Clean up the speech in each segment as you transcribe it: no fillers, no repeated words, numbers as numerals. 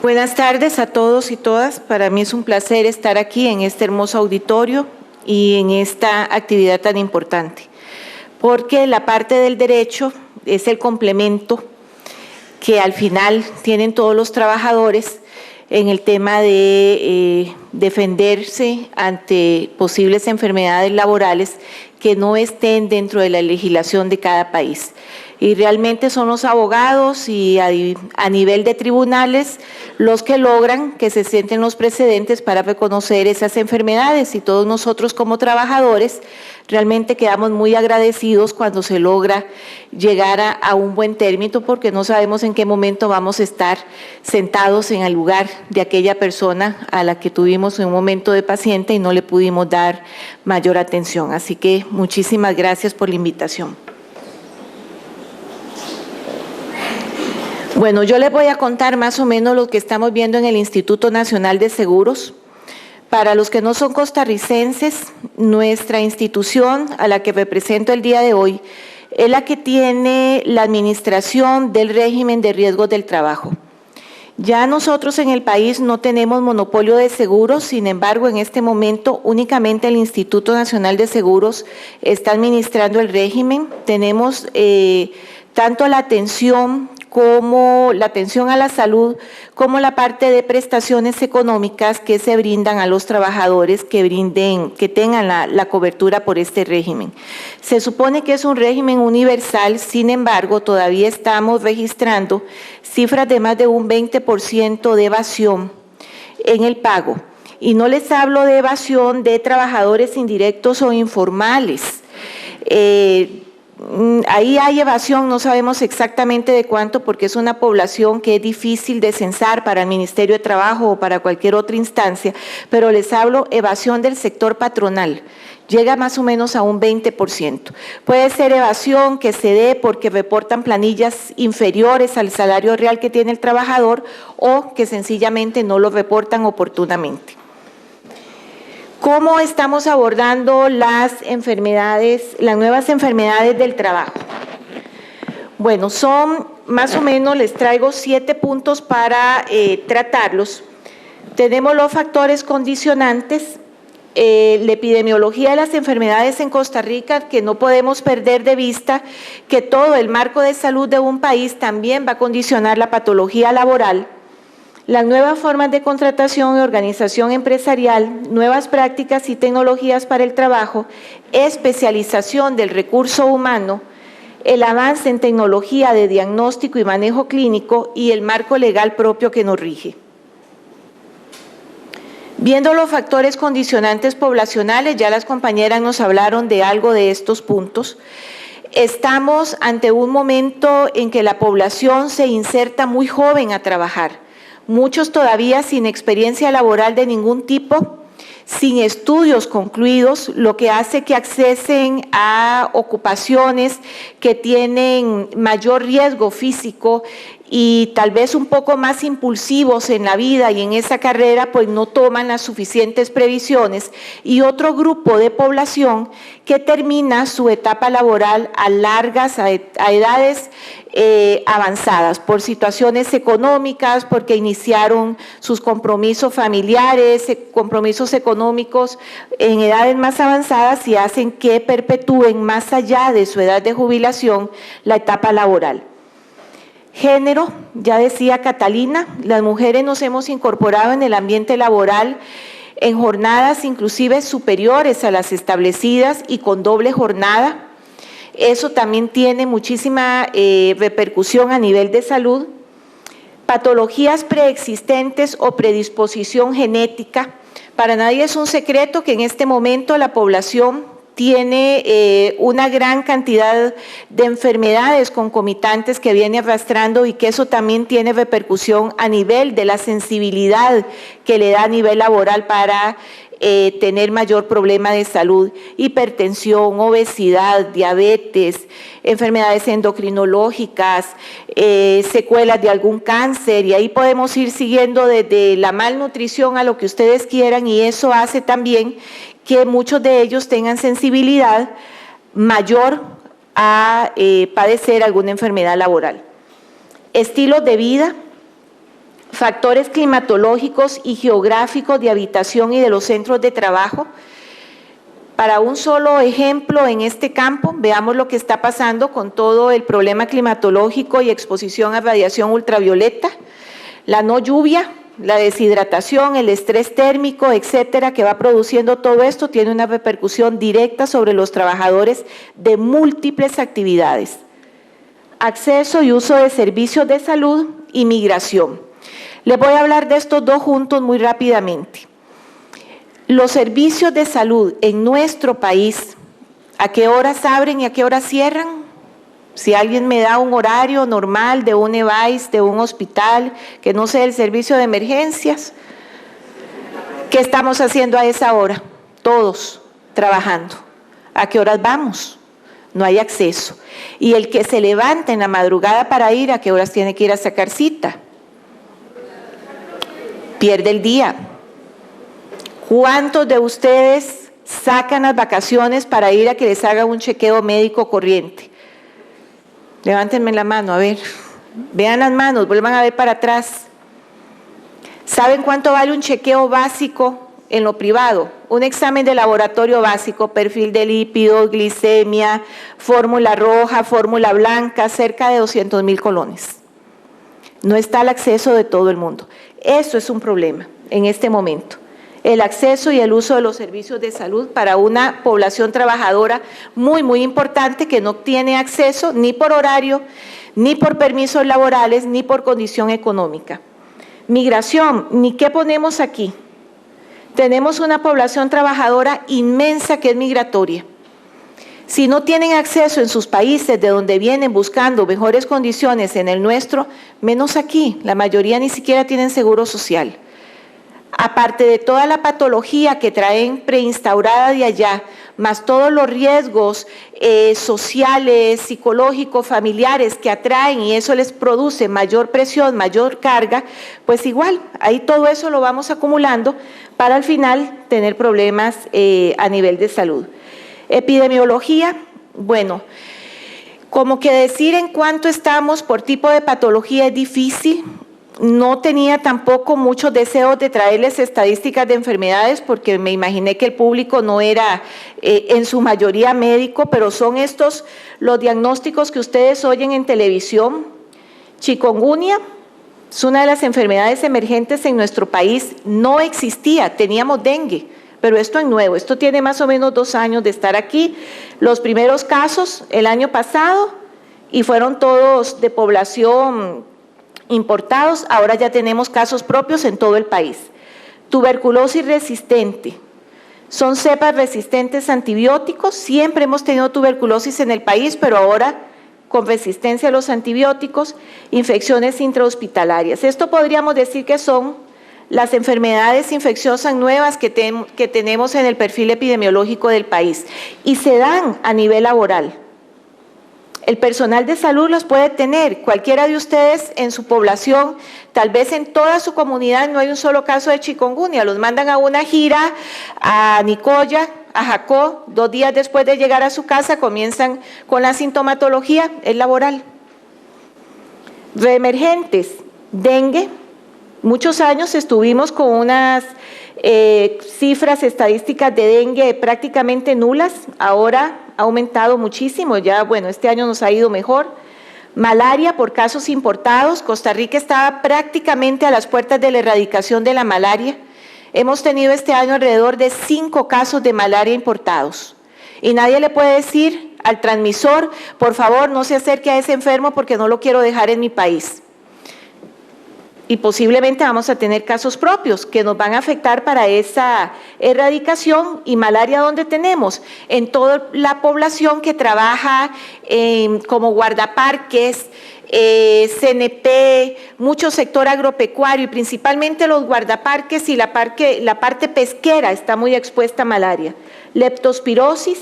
Buenas tardes a todos y todas. Para mí es un placer estar aquí en este hermoso auditorio y en esta actividad tan importante, porque la parte del derecho es el complemento que al final tienen todos los trabajadores en el tema de defenderse ante posibles enfermedades laborales que no estén dentro de la legislación de cada país. Y realmente son los abogados y a nivel de tribunales los que logran que se sienten los precedentes para reconocer esas enfermedades, y todos nosotros como trabajadores realmente quedamos muy agradecidos cuando se logra llegar a un buen término, porque no sabemos en qué momento vamos a estar sentados en el lugar de aquella persona a la que tuvimos en un momento de paciente y no le pudimos dar mayor atención. Así que muchísimas gracias por la invitación. Bueno, yo les voy a contar más o menos lo que estamos viendo en el Instituto Nacional de Seguros. Para los que no son costarricenses, nuestra institución a la que represento el día de hoy es la que tiene la administración del régimen de riesgos del trabajo. Ya nosotros en el país no tenemos monopolio de seguros, sin embargo, en este momento únicamente el Instituto Nacional de Seguros está administrando el régimen. Tenemos tanto la atención a la salud, como la parte de prestaciones económicas que se brindan a los trabajadores que tengan la cobertura por este régimen. Se supone que es un régimen universal, sin embargo, todavía estamos registrando cifras de más de un 20% de evasión en el pago. Y no les hablo de evasión de trabajadores indirectos o informales. Ahí hay evasión, no sabemos exactamente de cuánto, porque es una población que es difícil de censar para el Ministerio de Trabajo o para cualquier otra instancia, pero les hablo evasión del sector patronal. Llega más o menos a un 20%. Puede ser evasión que se dé porque reportan planillas inferiores al salario real que tiene el trabajador, o que sencillamente no lo reportan oportunamente. ¿Cómo estamos abordando las nuevas enfermedades del trabajo? Bueno, son más o menos, les traigo 7 puntos para tratarlos. Tenemos los factores condicionantes, la epidemiología de las enfermedades en Costa Rica, que no podemos perder de vista que todo el marco de salud de un país también va a condicionar la patología laboral. Las nuevas formas de contratación y organización empresarial, nuevas prácticas y tecnologías para el trabajo, especialización del recurso humano, el avance en tecnología de diagnóstico y manejo clínico y el marco legal propio que nos rige. Viendo los factores condicionantes poblacionales, ya las compañeras nos hablaron de algo de estos puntos. Estamos ante un momento en que la población se inserta muy joven a trabajar. Muchos todavía sin experiencia laboral de ningún tipo, sin estudios concluidos, lo que hace que accesen a ocupaciones que tienen mayor riesgo físico y tal vez un poco más impulsivos en la vida, y en esa carrera pues no toman las suficientes previsiones, y otro grupo de población que termina su etapa laboral a edades avanzadas por situaciones económicas, porque iniciaron sus compromisos familiares, compromisos económicos en edades más avanzadas, y hacen que perpetúen más allá de su edad de jubilación la etapa laboral. Género, ya decía Catalina, las mujeres nos hemos incorporado en el ambiente laboral en jornadas inclusive superiores a las establecidas y con doble jornada. Eso también tiene muchísima repercusión a nivel de salud. Patologías preexistentes o predisposición genética. Para nadie es un secreto que en este momento la población tiene una gran cantidad de enfermedades concomitantes que viene arrastrando, y que eso también tiene repercusión a nivel de la sensibilidad que le da a nivel laboral para tener mayor problema de salud: hipertensión, obesidad, diabetes, enfermedades endocrinológicas, secuelas de algún cáncer, y ahí podemos ir siguiendo desde la malnutrición a lo que ustedes quieran, y eso hace también que muchos de ellos tengan sensibilidad mayor a padecer alguna enfermedad laboral. Estilos de vida, factores climatológicos y geográficos de habitación y de los centros de trabajo. Para un solo ejemplo en este campo, veamos lo que está pasando con todo el problema climatológico y exposición a radiación ultravioleta, la no lluvia, la deshidratación, el estrés térmico, etcétera, que va produciendo todo esto, tiene una repercusión directa sobre los trabajadores de múltiples actividades. Acceso y uso de servicios de salud y migración. Les voy a hablar de estos dos juntos muy rápidamente. Los servicios de salud en nuestro país, ¿a qué horas abren y a qué horas cierran? Si alguien me da un horario normal de un EVAIS, de un hospital, que no sea el servicio de emergencias, ¿qué estamos haciendo a esa hora? Todos trabajando. ¿A qué horas vamos? No hay acceso. Y el que se levanta en la madrugada para ir, ¿a qué horas tiene que ir a sacar cita? Pierde el día. ¿Cuántos de ustedes sacan las vacaciones para ir a que les haga un chequeo médico corriente? Levántenme la mano, a ver. Vean las manos, vuelvan a ver para atrás. ¿Saben cuánto vale un chequeo básico en lo privado? Un examen de laboratorio básico, perfil de lípidos, glicemia, fórmula roja, fórmula blanca, cerca de 200,000 colones. No está al acceso de todo el mundo. Eso es un problema en este momento. El acceso y el uso de los servicios de salud para una población trabajadora muy, muy importante que no tiene acceso ni por horario, ni por permisos laborales, ni por condición económica. Migración, ¿ni qué ponemos aquí? Tenemos una población trabajadora inmensa que es migratoria. Si no tienen acceso en sus países de donde vienen buscando mejores condiciones en el nuestro, menos aquí, la mayoría ni siquiera tienen seguro social. Aparte de toda la patología que traen preinstaurada de allá, más todos los riesgos sociales, psicológicos, familiares que atraen y eso les produce mayor presión, mayor carga, pues igual, ahí todo eso lo vamos acumulando para al final tener problemas a nivel de salud. Epidemiología, bueno, como que decir en cuánto estamos por tipo de patología es difícil. No tenía tampoco muchos deseos de traerles estadísticas de enfermedades porque me imaginé que el público no era en su mayoría médico, pero son estos los diagnósticos que ustedes oyen en televisión. Chikungunya es una de las enfermedades emergentes en nuestro país, no existía, teníamos dengue, pero esto es nuevo, esto tiene más o menos 2 años de estar aquí. Los primeros casos el año pasado y fueron todos de población importados, ahora ya tenemos casos propios en todo el país. Tuberculosis resistente, son cepas resistentes a antibióticos, siempre hemos tenido tuberculosis en el país, pero ahora con resistencia a los antibióticos, infecciones intrahospitalarias. Esto podríamos decir que son las enfermedades infecciosas nuevas que tenemos en el perfil epidemiológico del país y se dan a nivel laboral. El personal de salud los puede tener, cualquiera de ustedes en su población, tal vez en toda su comunidad no hay un solo caso de chikungunya, los mandan a una gira a Nicoya, a Jacó, 2 días después de llegar a su casa comienzan con la sintomatología, es laboral. Reemergentes, dengue, muchos años estuvimos con unas cifras estadísticas de dengue prácticamente nulas, ahora ha aumentado muchísimo, ya bueno, este año nos ha ido mejor. Malaria por casos importados, Costa Rica estaba prácticamente a las puertas de la erradicación de la malaria. Hemos tenido este año alrededor de 5 casos de malaria importados y nadie le puede decir al transmisor, por favor no se acerque a ese enfermo porque no lo quiero dejar en mi país. Y posiblemente vamos a tener casos propios que nos van a afectar para esa erradicación. Y malaria, ¿dónde tenemos? En toda la población que trabaja como guardaparques, CNP, mucho sector agropecuario y principalmente los guardaparques y la parte pesquera está muy expuesta a malaria. Leptospirosis.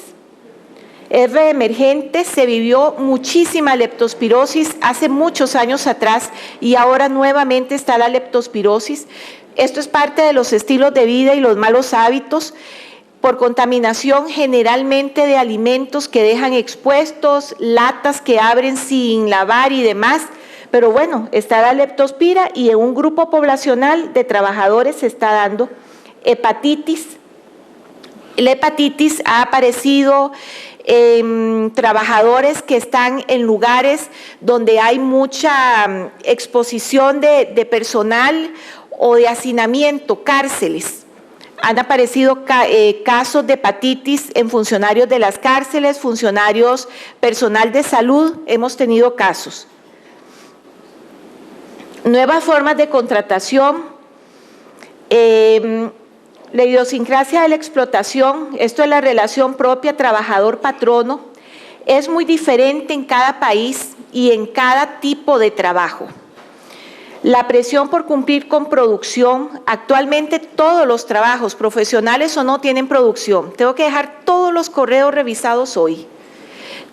Es reemergente, se vivió muchísima leptospirosis hace muchos años atrás y ahora nuevamente está la leptospirosis. Esto es parte de los estilos de vida y los malos hábitos por contaminación generalmente de alimentos que dejan expuestos, latas que abren sin lavar y demás, Pero bueno, está la leptospira y en un grupo poblacional de trabajadores se está dando hepatitis. La hepatitis ha aparecido en trabajadores que están en lugares donde hay mucha exposición de personal o de hacinamiento, cárceles. Han aparecido casos de hepatitis en funcionarios de las cárceles, funcionarios, personal de salud, hemos tenido casos. Nuevas formas de contratación, la idiosincrasia de la explotación, esto es la relación propia trabajador-patrono, es muy diferente en cada país y en cada tipo de trabajo. La presión por cumplir con producción, actualmente todos los trabajos, profesionales o no, tienen producción. Tengo que dejar todos los correos revisados hoy.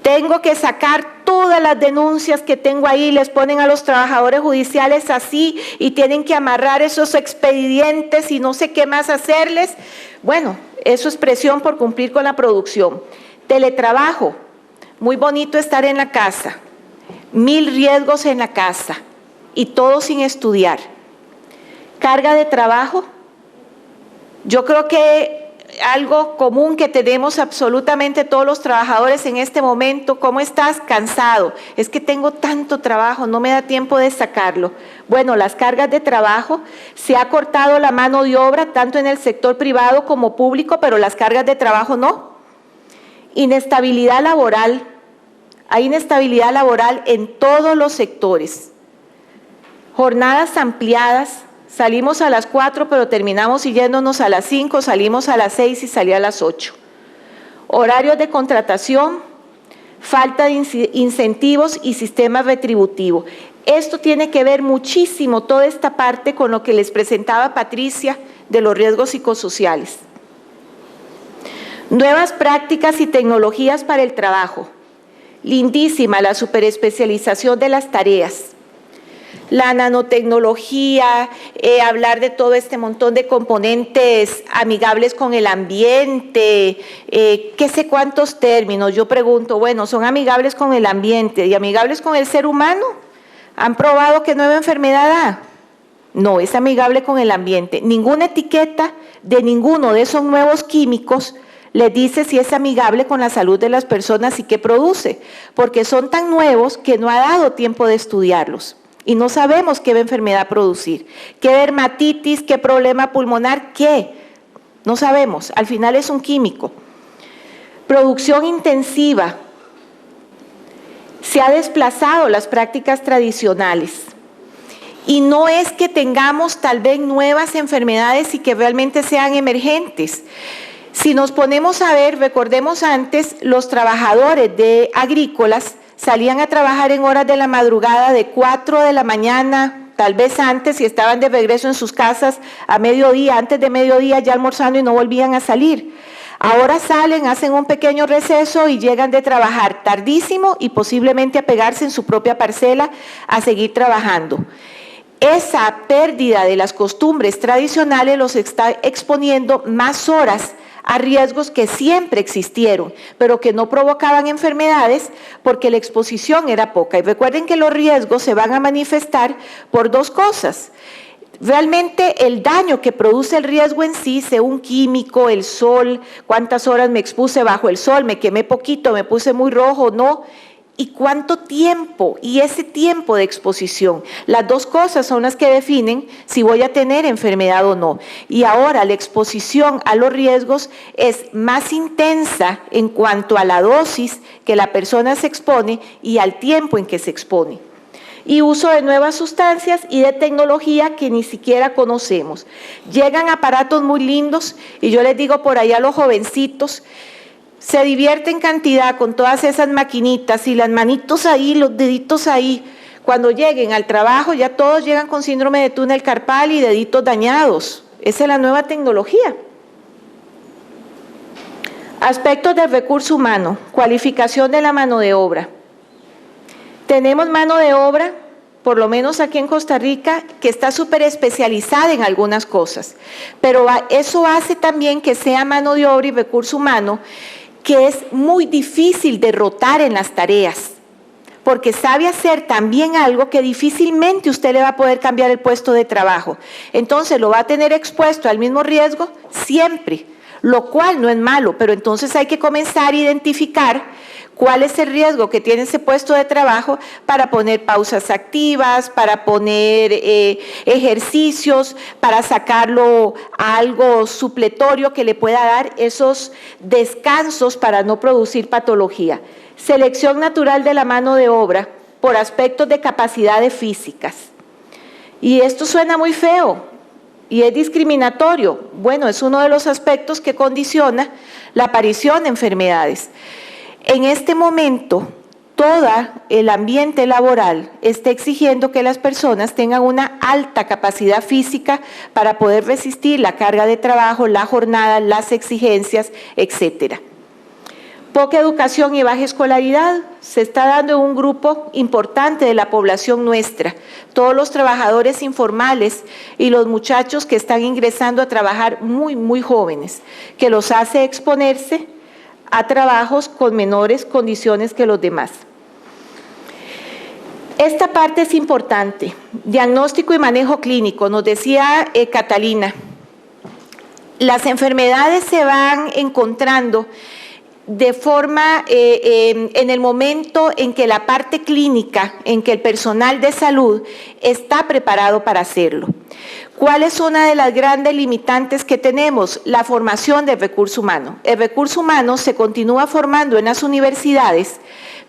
Tengo que sacar todas las denuncias que tengo ahí, les ponen a los trabajadores judiciales así y tienen que amarrar esos expedientes y no sé qué más hacerles. Bueno, eso es presión por cumplir con la producción. Teletrabajo, muy bonito estar en la casa, 1000 riesgos en la casa y todo sin estudiar. Carga de trabajo, yo creo que algo común que tenemos absolutamente todos los trabajadores en este momento. ¿Cómo estás? Cansado. Es que tengo tanto trabajo, no me da tiempo de sacarlo. Bueno, las cargas de trabajo, se ha cortado la mano de obra tanto en el sector privado como público, pero las cargas de trabajo no. Inestabilidad laboral. Hay inestabilidad laboral en todos los sectores. Jornadas ampliadas. Salimos a las 4, pero terminamos yéndonos a las 5, salimos a las 6 y salí a las 8. Horarios de contratación, falta de incentivos y sistema retributivo. Esto tiene que ver muchísimo, toda esta parte, con lo que les presentaba Patricia de los riesgos psicosociales. Nuevas prácticas y tecnologías para el trabajo. Lindísima la superespecialización de las tareas. La nanotecnología, hablar de todo este montón de componentes amigables con el ambiente, qué sé cuántos términos. Yo pregunto, bueno, ¿son amigables con el ambiente y amigables con el ser humano? ¿Han probado qué nueva enfermedad da? No, es amigable con el ambiente. Ninguna etiqueta de ninguno de esos nuevos químicos les dice si es amigable con la salud de las personas y qué produce, porque son tan nuevos que no ha dado tiempo de estudiarlos. Y no sabemos qué enfermedad producir, qué dermatitis, qué problema pulmonar, qué. No sabemos, al final es un químico. Producción intensiva. Se ha desplazado las prácticas tradicionales. Y no es que tengamos tal vez nuevas enfermedades y que realmente sean emergentes. Si nos ponemos a ver, recordemos antes, los trabajadores de agrícolas salían a trabajar en horas de la madrugada de 4 de la mañana, tal vez antes, y estaban de regreso en sus casas a mediodía, antes de mediodía ya almorzando y no volvían a salir. Ahora salen, hacen un pequeño receso y llegan de trabajar tardísimo y posiblemente a pegarse en su propia parcela a seguir trabajando. Esa pérdida de las costumbres tradicionales los está exponiendo más horas a riesgos que siempre existieron, pero que no provocaban enfermedades porque la exposición era poca. Y recuerden que los riesgos se van a manifestar por dos cosas. Realmente el daño que produce el riesgo en sí, sea un químico, el sol, cuántas horas me expuse bajo el sol, me quemé poquito, me puse muy rojo, no. ¿Y cuánto tiempo? Y ese tiempo de exposición. Las dos cosas son las que definen si voy a tener enfermedad o no. Y ahora la exposición a los riesgos es más intensa en cuanto a la dosis que la persona se expone y al tiempo en que se expone. Y uso de nuevas sustancias y de tecnología que ni siquiera conocemos. Llegan aparatos muy lindos y yo les digo por allá a los jovencitos, se divierten cantidad con todas esas maquinitas y las manitos ahí, los deditos ahí. Cuando lleguen al trabajo ya todos llegan con síndrome de túnel carpal y deditos dañados. Esa es la nueva tecnología. Aspectos del recurso humano, cualificación de la mano de obra. Tenemos mano de obra, por lo menos aquí en Costa Rica, que está súper especializada en algunas cosas, pero eso hace también que sea mano de obra y recurso humano que es muy difícil de rotar en las tareas, porque sabe hacer también algo que difícilmente usted le va a poder cambiar el puesto de trabajo. Entonces lo va a tener expuesto al mismo riesgo siempre, lo cual no es malo, pero entonces hay que comenzar a identificar cuál es el riesgo que tiene ese puesto de trabajo para poner pausas activas, para poner ejercicios, para sacarlo a algo supletorio que le pueda dar esos descansos para no producir patología. Selección natural de la mano de obra por aspectos de capacidades físicas. Y esto suena muy feo y es discriminatorio. Bueno, es uno de los aspectos que condiciona la aparición de enfermedades. En este momento, todo el ambiente laboral está exigiendo que las personas tengan una alta capacidad física para poder resistir la carga de trabajo, la jornada, las exigencias, etcétera. Poca educación y baja escolaridad se está dando en un grupo importante de la población nuestra. Todos los trabajadores informales y los muchachos que están ingresando a trabajar muy jóvenes, que los hace exponerse a trabajos con menores condiciones que los demás. Esta parte es importante. Diagnóstico y manejo clínico. Nos decía Catalina, las enfermedades se van encontrando de forma en el momento en que la parte clínica, en que el personal de salud está preparado para hacerlo. ¿Cuál es una de las grandes limitantes que tenemos? La formación del recurso humano. El recurso humano se continúa formando en las universidades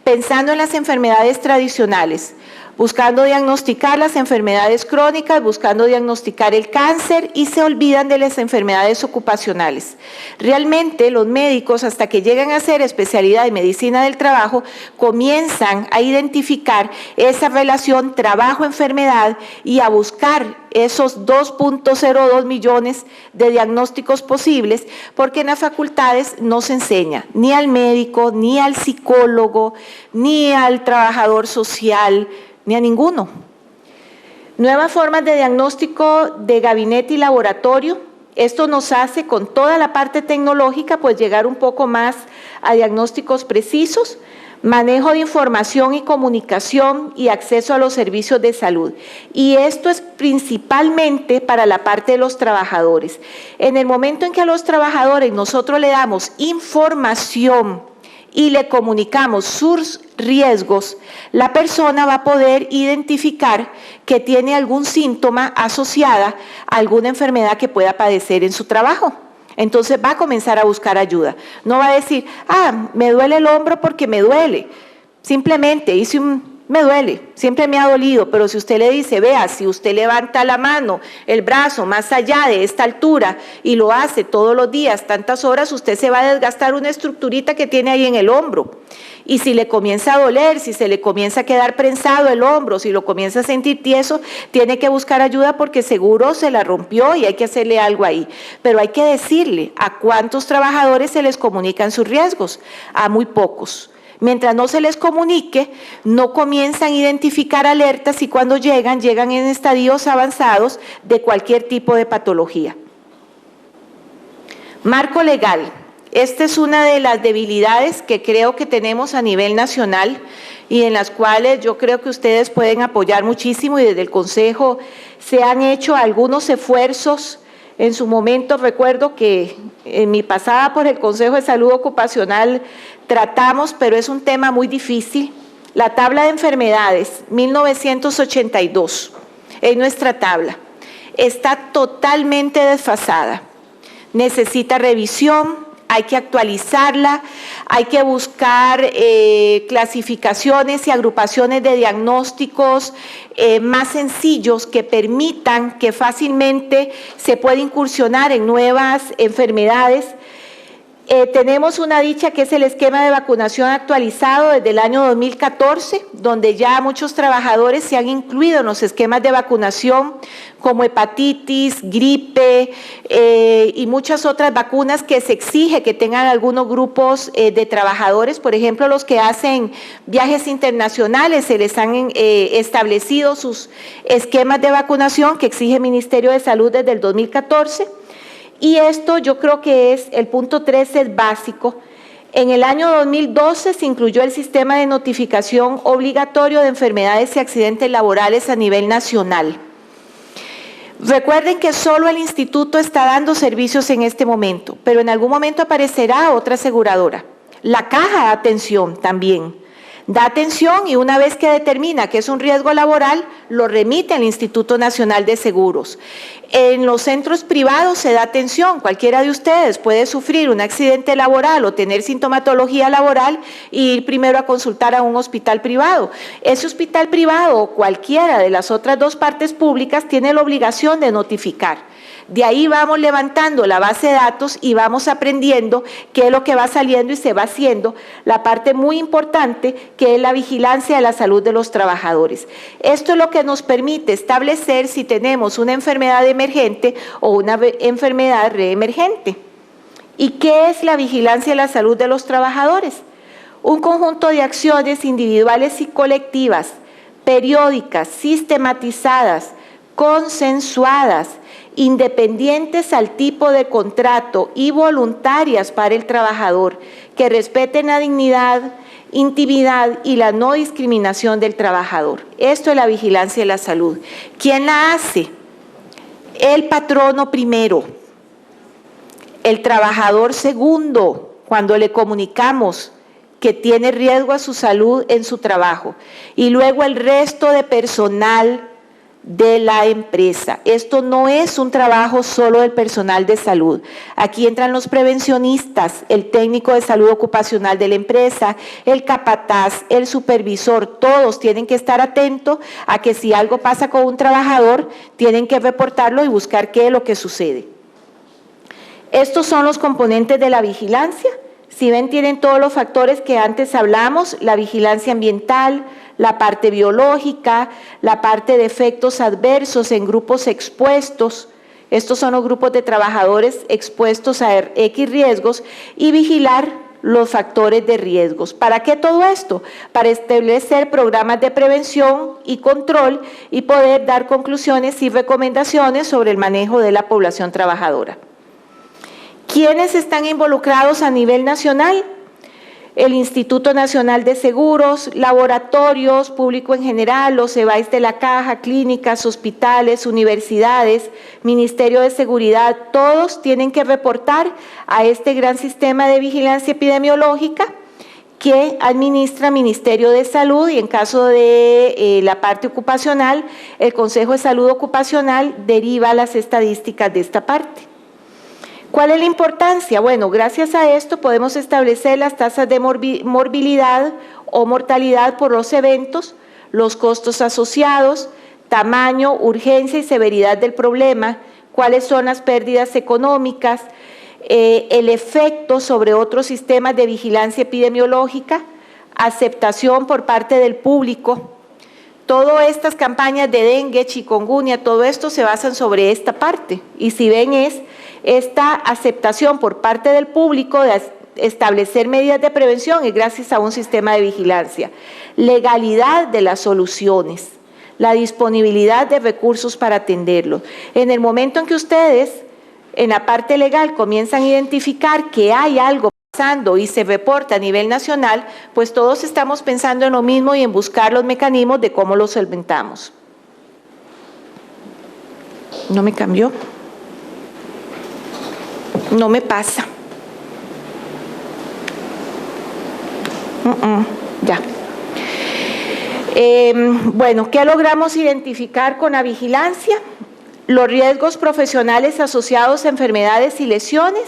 pensando en las enfermedades tradicionales, buscando diagnosticar las enfermedades crónicas, buscando diagnosticar el cáncer y se olvidan de las enfermedades ocupacionales. Realmente los médicos, hasta que llegan a hacer especialidad de medicina del trabajo, comienzan a identificar esa relación trabajo-enfermedad y a buscar esos 2.02 millones de diagnósticos posibles, porque en las facultades no se enseña ni al médico, ni al psicólogo, ni al trabajador social, ni a ninguno. Nuevas formas de diagnóstico de gabinete y laboratorio. Esto nos hace, con toda la parte tecnológica, pues llegar un poco más a diagnósticos precisos, manejo de información y comunicación y acceso a los servicios de salud. Y esto es principalmente para la parte de los trabajadores. En el momento en que a los trabajadores nosotros le damos información y le comunicamos sus riesgos, la persona va a poder identificar que tiene algún síntoma asociada a alguna enfermedad que pueda padecer en su trabajo. Entonces va a comenzar a buscar ayuda. No va a decir, me duele el hombro porque me duele. Simplemente me duele, siempre me ha dolido, pero si usted le dice, vea, si usted levanta la mano, el brazo más allá de esta altura y lo hace todos los días, tantas horas, usted se va a desgastar una estructurita que tiene ahí en el hombro. Y si le comienza a doler, si se le comienza a quedar prensado el hombro, si lo comienza a sentir tieso, tiene que buscar ayuda porque seguro se la rompió y hay que hacerle algo ahí. Pero hay que decirle a cuántos trabajadores se les comunican sus riesgos, a muy pocos. Mientras no se les comunique, no comienzan a identificar alertas y cuando llegan en estadios avanzados de cualquier tipo de patología. Marco legal. Esta es una de las debilidades que creo que tenemos a nivel nacional y en las cuales yo creo que ustedes pueden apoyar muchísimo y desde el Consejo se han hecho algunos esfuerzos. En su momento recuerdo que en mi pasada por el Consejo de Salud Ocupacional tratamos, pero es un tema muy difícil, la tabla de enfermedades, 1982, es nuestra tabla, está totalmente desfasada, necesita revisión, hay que actualizarla, hay que buscar clasificaciones y agrupaciones de diagnósticos más sencillos que permitan que fácilmente se pueda incursionar en nuevas enfermedades. Tenemos una dicha que es el esquema de vacunación actualizado desde el año 2014, donde ya muchos trabajadores se han incluido en los esquemas de vacunación como hepatitis, gripe y muchas otras vacunas que se exige que tengan algunos grupos de trabajadores. Por ejemplo, los que hacen viajes internacionales, se les han establecido sus esquemas de vacunación que exige el Ministerio de Salud desde el 2014. Y esto yo creo que es, el punto 3 es básico, En el año 2012 se incluyó el sistema de notificación obligatorio de enfermedades y accidentes laborales a nivel nacional. Recuerden que solo el instituto está dando servicios en este momento, pero en algún momento aparecerá otra aseguradora. La Caja da atención también. Da atención y una vez que determina que es un riesgo laboral, lo remite al Instituto Nacional de Seguros. En los centros privados se da atención. Cualquiera de ustedes puede sufrir un accidente laboral o tener sintomatología laboral y ir primero a consultar a un hospital privado. Ese hospital privado o cualquiera de las otras dos partes públicas tiene la obligación de notificar. De ahí vamos levantando la base de datos y vamos aprendiendo qué es lo que va saliendo y se va haciendo la parte muy importante que es la vigilancia de la salud de los trabajadores. Esto es lo que nos permite establecer si tenemos una enfermedad emergente o una enfermedad reemergente. ¿Y qué es la vigilancia de la salud de los trabajadores? Un conjunto de acciones individuales y colectivas, periódicas, sistematizadas, consensuadas, independientes al tipo de contrato y voluntarias para el trabajador, que respeten la dignidad, intimidad y la no discriminación del trabajador. Esto es la vigilancia de la salud. ¿Quién la hace? El patrono primero, el trabajador segundo, cuando le comunicamos que tiene riesgo a su salud en su trabajo, y luego el resto de personal de la empresa. Esto no es un trabajo solo del personal de salud. Aquí entran los prevencionistas, el técnico de salud ocupacional de la empresa, el capataz, el supervisor, todos tienen que estar atentos a que si algo pasa con un trabajador, tienen que reportarlo y buscar qué es lo que sucede. Estos son los componentes de la vigilancia. Si ven, tienen todos los factores que antes hablamos, la vigilancia ambiental, la parte biológica, la parte de efectos adversos en grupos expuestos. Estos son los grupos de trabajadores expuestos a X riesgos y vigilar los factores de riesgos. ¿Para qué todo esto? Para establecer programas de prevención y control y poder dar conclusiones y recomendaciones sobre el manejo de la población trabajadora. ¿Quiénes están involucrados a nivel nacional? El Instituto Nacional de Seguros, laboratorios, público en general, los EBAIS de la Caja, clínicas, hospitales, universidades, Ministerio de Seguridad, todos tienen que reportar a este gran sistema de vigilancia epidemiológica que administra Ministerio de Salud y en caso de la parte ocupacional, el Consejo de Salud Ocupacional deriva las estadísticas de esta parte. ¿Cuál es la importancia? Bueno, gracias a esto podemos establecer las tasas de morbilidad o mortalidad por los eventos, los costos asociados, tamaño, urgencia y severidad del problema, cuáles son las pérdidas económicas, el efecto sobre otros sistemas de vigilancia epidemiológica, aceptación por parte del público. Todas estas campañas de dengue, chikungunya, todo esto se basan sobre esta parte. Y si ven es esta aceptación por parte del público de establecer medidas de prevención es gracias a un sistema de vigilancia. Legalidad de las soluciones, la disponibilidad de recursos para atenderlo. En el momento en que ustedes, en la parte legal, comienzan a identificar que hay algo pasando y se reporta a nivel nacional, pues todos estamos pensando en lo mismo y en buscar los mecanismos de cómo lo solventamos. ¿No me cambió? No me pasa. Ya. Bueno, ¿qué logramos identificar con la vigilancia? Los riesgos profesionales asociados a enfermedades y lesiones,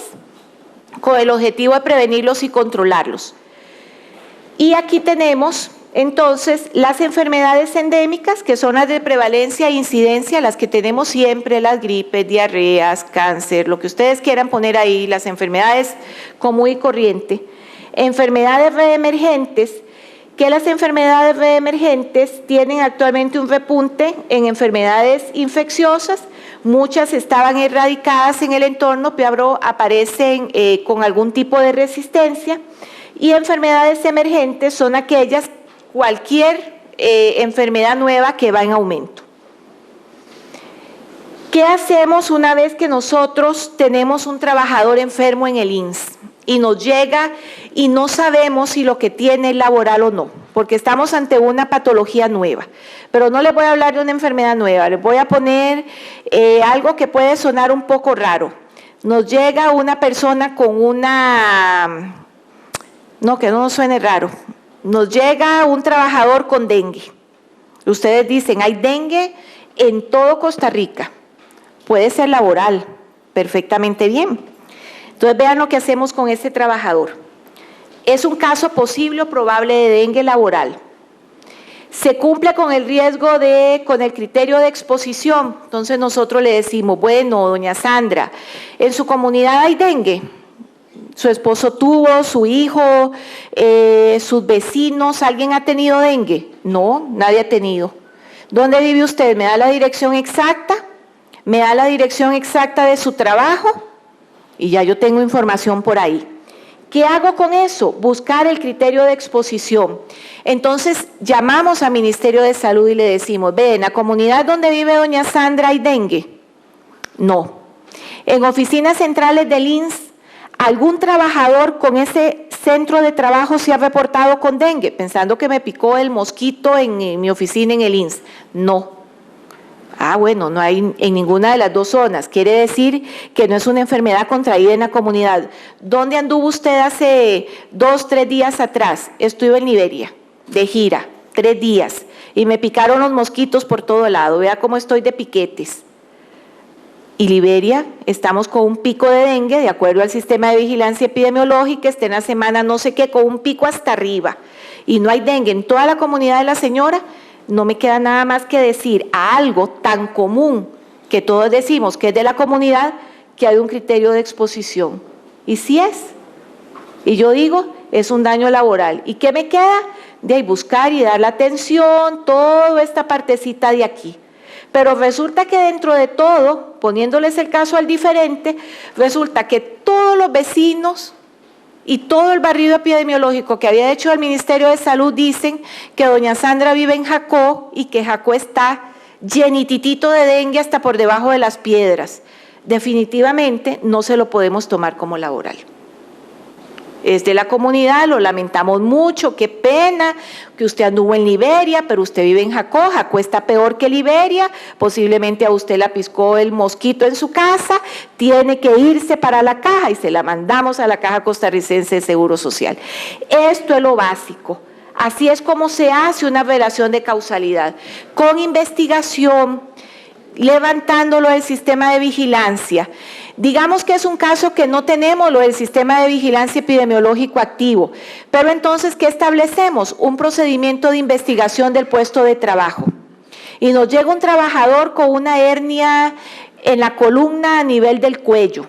con el objetivo de prevenirlos y controlarlos. Y aquí tenemos entonces las enfermedades endémicas, que son las de prevalencia e incidencia, las que tenemos siempre, las gripes, diarreas, cáncer, lo que ustedes quieran poner ahí, las enfermedades común y corriente. Enfermedades reemergentes, que las enfermedades reemergentes tienen actualmente un repunte en enfermedades infecciosas, muchas estaban erradicadas en el entorno, pero aparecen con algún tipo de resistencia, y enfermedades emergentes son aquellas, cualquier enfermedad nueva que va en aumento. ¿Qué hacemos una vez que nosotros tenemos un trabajador enfermo en el INSS y nos llega y no sabemos si lo que tiene es laboral o no, porque estamos ante una patología nueva. Pero no les voy a hablar de una enfermedad nueva, les voy a poner algo que puede sonar un poco raro. Nos llega una persona con una... No, que no nos suene raro. Nos llega un trabajador con dengue. Ustedes dicen, hay dengue en todo Costa Rica. Puede ser laboral, perfectamente bien. Entonces vean lo que hacemos con este trabajador. Es un caso posible o probable de dengue laboral. Se cumple con el riesgo con el criterio de exposición. Entonces nosotros le decimos, bueno, doña Sandra, ¿en su comunidad hay dengue? Su esposo tuvo, su hijo, sus vecinos, ¿alguien ha tenido dengue? No, nadie ha tenido. ¿Dónde vive usted? ¿Me da la dirección exacta? ¿Me da la dirección exacta de su trabajo? Y ya yo tengo información por ahí. ¿Qué hago con eso? Buscar el criterio de exposición. Entonces llamamos al Ministerio de Salud y le decimos, ve, ¿en la comunidad donde vive doña Sandra hay dengue? No. En oficinas centrales del INS, ¿algún trabajador con ese centro de trabajo se ha reportado con dengue? Pensando que me picó el mosquito en mi oficina en el INS. No. Ah, bueno, no hay en ninguna de las dos zonas. Quiere decir que no es una enfermedad contraída en la comunidad. ¿Dónde anduvo usted hace 2, 3 días atrás? Estuve en Liberia, de gira, 3 días. Y me picaron los mosquitos por todo lado. Vea cómo estoy de piquetes. Y Liberia, estamos con un pico de dengue, de acuerdo al sistema de vigilancia epidemiológica, está en la semana no sé qué, con un pico hasta arriba. Y no hay dengue en toda la comunidad de la señora. No me queda nada más que decir a algo tan común que todos decimos que es de la comunidad, que hay un criterio de exposición. Y sí es. Y yo digo, es un daño laboral. ¿Y qué me queda? De ahí buscar y dar la atención, toda esta partecita de aquí. Pero resulta que dentro de todo, poniéndoles el caso al diferente, resulta que todos los vecinos y todo el barrido epidemiológico que había hecho el Ministerio de Salud dicen que doña Sandra vive en Jacó y que Jacó está llenititito de dengue hasta por debajo de las piedras. Definitivamente no se lo podemos tomar como laboral. Es de la comunidad, lo lamentamos mucho, qué pena que usted anduvo en Liberia, pero usted vive en Jacó, Jacó está peor que Liberia, posiblemente a usted la piscó el mosquito en su casa, tiene que irse para la caja y se la mandamos a la Caja Costarricense de Seguro Social. Esto es lo básico. Así es como se hace una relación de causalidad, con investigación, levantándolo del sistema de vigilancia. Digamos que es un caso que no tenemos lo del sistema de vigilancia epidemiológico activo, pero entonces, ¿qué establecemos? Un procedimiento de investigación del puesto de trabajo. Y nos llega un trabajador con una hernia en la columna a nivel del cuello.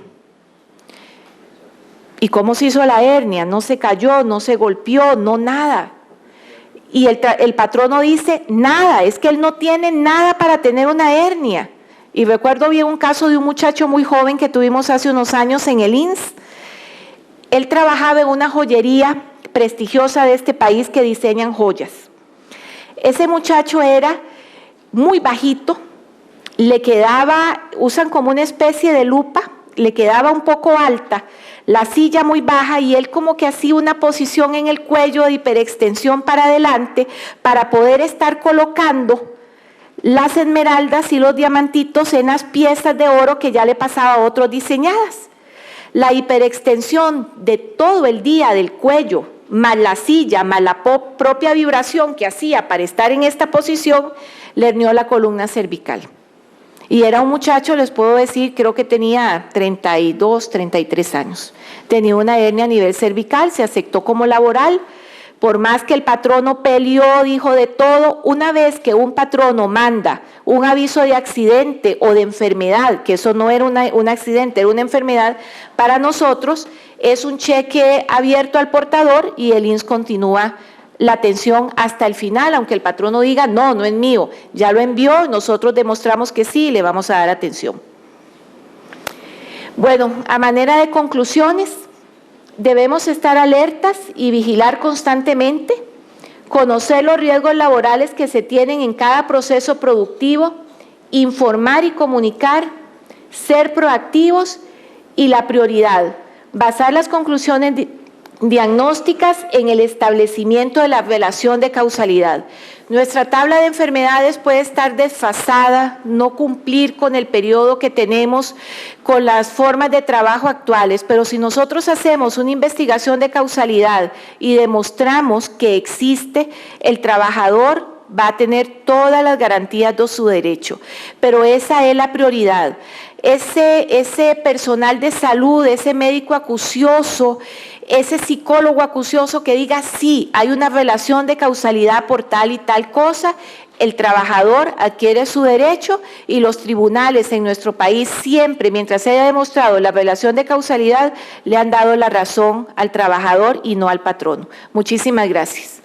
¿Y cómo se hizo la hernia? No se cayó, no se golpeó, no nada. Y el patrono dice, nada, es que él no tiene nada para tener una hernia. Y recuerdo bien un caso de un muchacho muy joven que tuvimos hace unos años en el INS. Él trabajaba en una joyería prestigiosa de este país que diseñan joyas. Ese muchacho era muy bajito, le quedaba, usan como una especie de lupa, le quedaba un poco alta, la silla muy baja y él como que hacía una posición en el cuello de hiperextensión para adelante para poder estar colocando las esmeraldas y los diamantitos en las piezas de oro que ya le pasaba a otros diseñadas. La hiperextensión de todo el día del cuello, más la silla, más la propia vibración que hacía para estar en esta posición, le hernió la columna cervical. Y era un muchacho, les puedo decir, creo que tenía 32, 33 años. Tenía una hernia a nivel cervical, se aceptó como laboral. Por más que el patrono peleó, dijo de todo, una vez que un patrono manda un aviso de accidente o de enfermedad, que eso no era un accidente, era una enfermedad, para nosotros es un cheque abierto al portador y el INS continúa la atención hasta el final, aunque el patrono diga, no, no es mío, ya lo envió, nosotros demostramos que sí, le vamos a dar atención. Bueno, a manera de conclusiones, debemos estar alertas y vigilar constantemente, conocer los riesgos laborales que se tienen en cada proceso productivo, informar y comunicar, ser proactivos y la prioridad, basar las conclusiones diagnósticas en el establecimiento de la relación de causalidad. Nuestra tabla de enfermedades puede estar desfasada, no cumplir con el periodo que tenemos, con las formas de trabajo actuales, pero si nosotros hacemos una investigación de causalidad y demostramos que existe, el trabajador va a tener todas las garantías de su derecho, pero esa es la prioridad. Ese personal de salud, ese médico acucioso, ese psicólogo acucioso que diga sí, hay una relación de causalidad por tal y tal cosa, el trabajador adquiere su derecho y los tribunales en nuestro país siempre, mientras se haya demostrado la relación de causalidad, le han dado la razón al trabajador y no al patrono. Muchísimas gracias.